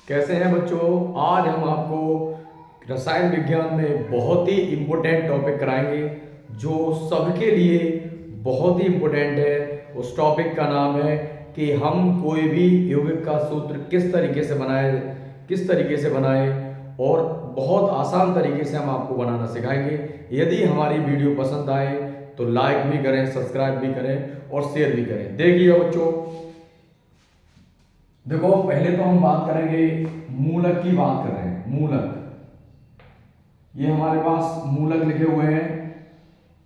कैसे हैं बच्चों। आज हम आपको रसायन विज्ञान में बहुत ही इम्पोर्टेंट टॉपिक कराएंगे जो सबके लिए बहुत ही इम्पोर्टेंट है। उस टॉपिक का नाम है कि हम कोई भी यौगिक का सूत्र किस तरीके से बनाएं और बहुत आसान तरीके से हम आपको बनाना सिखाएंगे। यदि हमारी वीडियो पसंद आए तो लाइक भी करें, सब्सक्राइब भी करें और शेयर भी करें। देखिए बच्चों, देखो पहले तो हम बात करेंगे मूलक की। बात कर रहे हैं मूलक। ये हमारे पास मूलक लिखे हुए हैं।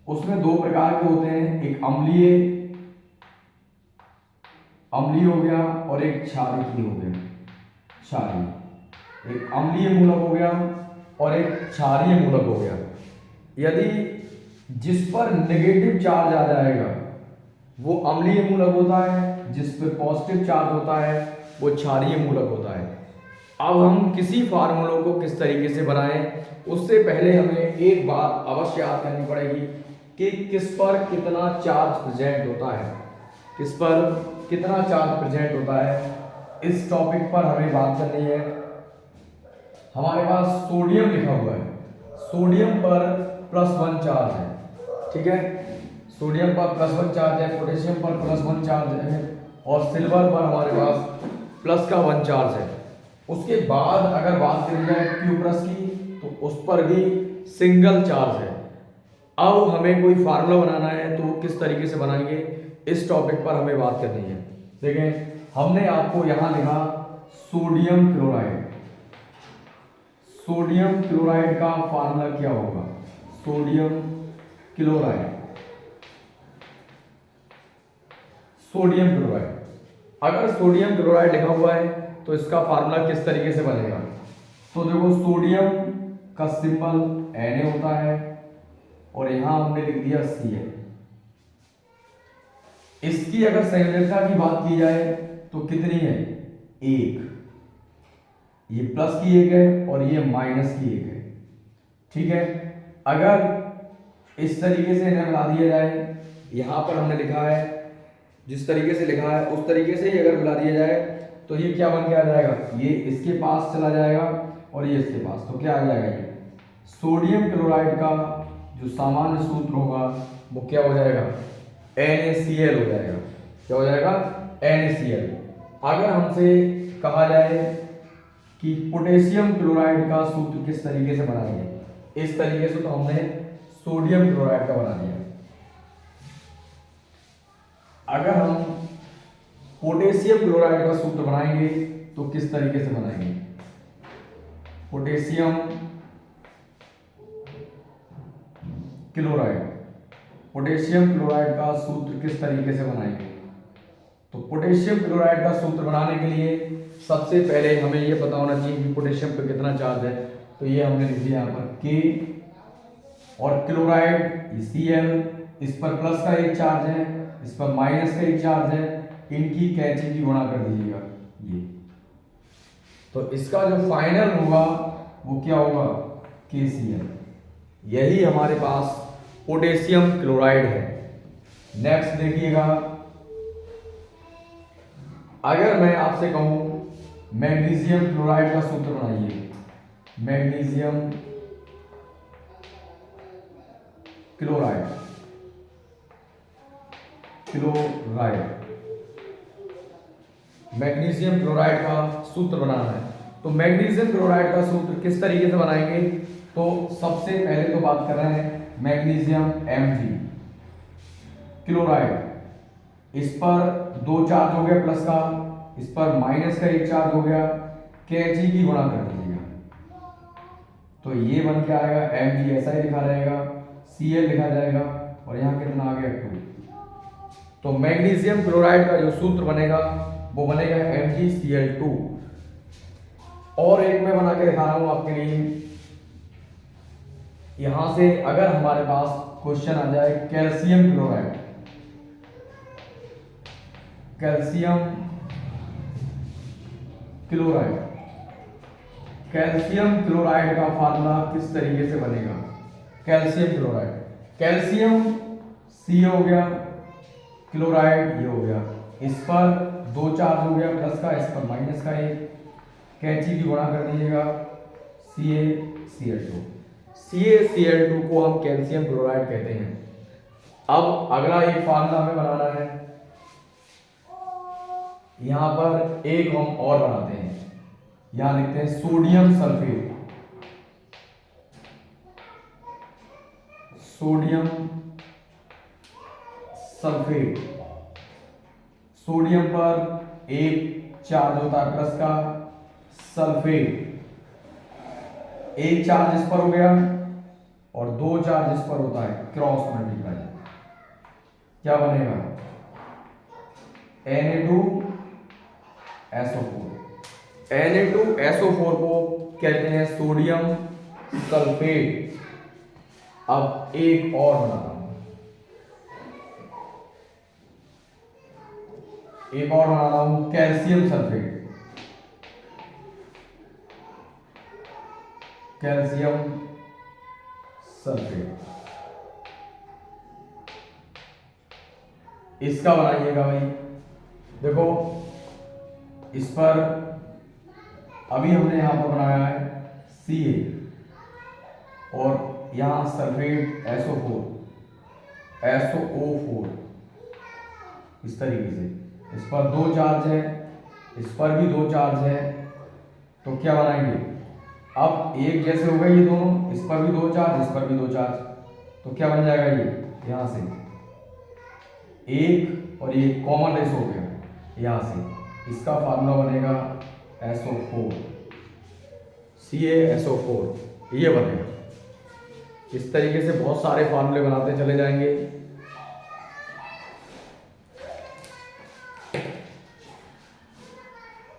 उसमें दो प्रकार के होते हैं, एक अम्लीय अम्लीय हो गया और एक क्षारीय हो गया। क्षारीय, एक अम्लीय मूलक हो गया और एक क्षारीय मूलक हो गया। यदि जिस पर नेगेटिव चार्ज आ जाएगा वो अम्लीय मूलक होता है, जिस पर पॉजिटिव चार्ज होता है वो क्षारीय मूलक होता है। अब हम किसी फार्मूलों को किस तरीके से बनाएं, उससे पहले हमें एक बात अवश्य याद करनी पड़ेगी कि किस पर कितना चार्ज प्रेजेंट होता है, किस पर कितना चार्ज प्रेजेंट होता है। इस टॉपिक पर हमें बात करनी है। हमारे पास सोडियम लिखा हुआ है, सोडियम पर +1 चार्ज है, ठीक है। सोडियम पर +1 चार्ज है, पोटेशियम पर +1 चार्ज है और सिल्वर पर हमारे पास +1 चार्ज है। उसके बाद अगर बात करी जाए क्यूप्रस की तो उस पर भी सिंगल चार्ज है। अब हमें कोई फार्मूला बनाना है तो किस तरीके से बनाएंगे, इस टॉपिक पर हमें बात करनी है। देखें, हमने आपको यहां लिखा सोडियम क्लोराइड। सोडियम क्लोराइड का फार्मूला क्या होगा? Sodium chloride, sodium chloride. अगर सोडियम क्लोराइड लिखा हुआ है तो इसका फार्मूला किस तरीके से बनेगा? तो देखो, सोडियम का सिंबल Na होता है और यहां हमने लिख दिया Cl। इसकी अगर संयोजकता की बात की जाए तो कितनी है? 1। ये प्लस की 1 है और ये माइनस की 1 है, ठीक है। अगर इस तरीके से इन्हें मिला दिया जाए, यहां पर हमने लिखा है जिस तरीके से लिखा है उस तरीके से ही अगर मिला दिया जाए तो ये क्या बन के आ जाएगा? ये इसके पास चला जाएगा और ये इसके पास, तो क्या आ जाएगा? ये सोडियम क्लोराइड का जो सामान्य सूत्र होगा वो क्या हो जाएगा? NaCl हो जाएगा। क्या हो जाएगा? NaCl। अगर हमसे कहा जाए कि पोटेशियम क्लोराइड का सूत्र किस तरीके से बनाएंगे, इस तरीके से, तो हमने सोडियम क्लोराइड का बना दिया। अगर हम पोटेशियम क्लोराइड का सूत्र बनाएंगे तो किस तरीके से बनाएंगे? पोटेशियम क्लोराइड, पोटेशियम क्लोराइड का सूत्र किस तरीके से बनाएंगे? तो पोटेशियम क्लोराइड का सूत्र बनाने के लिए सबसे पहले हमें यह पता होना चाहिए कि पोटेशियम पे कितना चार्ज है। तो ये हमने लिख दिया यहाँ पर K और क्लोराइड Cl, इस पर प्लस का 1 चार्ज है, इस पर माइनस का 1 चार्ज है। इनकी कैंची की गुणा कर दीजिएगा ये, तो इसका जो फाइनल होगा वो क्या होगा? KCl। यही हमारे पास पोटेशियम क्लोराइड है। नेक्स्ट देखिएगा, अगर मैं आपसे कहूं मैग्नीशियम क्लोराइड का सूत्र बनाइए, मैग्नीशियम क्लोराइड, मैग्नीशियम क्लोराइड का सूत्र बनाना है। तो मैग्नीशियम क्लोराइड का सूत्र किस तरीके से बनाएंगे? तो सबसे पहले तो बात कर रहे हैं मैग्नीशियम Mg क्लोराइड, इस पर 2 चार्ज हो गया प्लस का, इस पर माइनस का 1 चार्ज हो गया। Kg की गुणा कर दीजिएगा तो ये बन के आएगा Mg, ऐसा ही लिखा रहेगा, Cl लिखा जाएगा और यहाँ कितना आ गया? 2। तो मैग्नीशियम क्लोराइड का जो सूत्र बनेगा वो बनेगा MgCl2। और एक मैं बना के दिखा रहा हूं आपके लिए। यहां से अगर हमारे पास क्वेश्चन आ जाए calcium chloride, calcium chloride, calcium chloride का फार्मूला किस तरीके से बनेगा? कैल्शियम क्लोराइड, कैल्शियम C हो गया, क्लोराइड ये हो गया, इस पर 2 चार्ज हो गया प्लस का, इस पर माइनस का 1, कैंची की गुणा कर दीजिएगा CaCl2। CaCl2 को हम कैल्शियम क्लोराइड कहते हैं। अब अगला एक फार्मूला हमें बनाना है, यहां पर एक हम और बनाते हैं, यहां लिखते हैं sodium sulphate. Sodium sulphate, sodium पर एक चार्ज होता है प्लस का, सल्फेट एक चार्ज इस पर हो गया और दो चार्ज इस पर होता है, क्रॉस मल्टीप्लाई, क्या बनेगा Na2SO4। Na2SO4 को कहते हैं सोडियम सल्फेट। अब एक और बनाता हूं, एक और बना रहा हूं कैल्शियम सल्फेट। कैल्शियम सल्फेट इसका बनाइएगा भाई। देखो इस पर अभी हमने यहां पर बनाया है Ca और यहां सल्फेट SO4 इस तरीके से, इस पर दो चार्ज है, इस पर भी दो चार्ज है, तो क्या बनाएंगे, अब एक जैसे हो गए ये दोनों, इस पर भी दो चार्ज, इस पर भी दो चार्ज, तो क्या बन जाएगा ये, यहां से एक और ये कॉमन रेस हो गया, यहां से इसका फार्मूला बनेगा SO4, CaSO4 ये बनेगा। इस तरीके से बहुत सारे फार्मूले बनाते चले जाएंगे।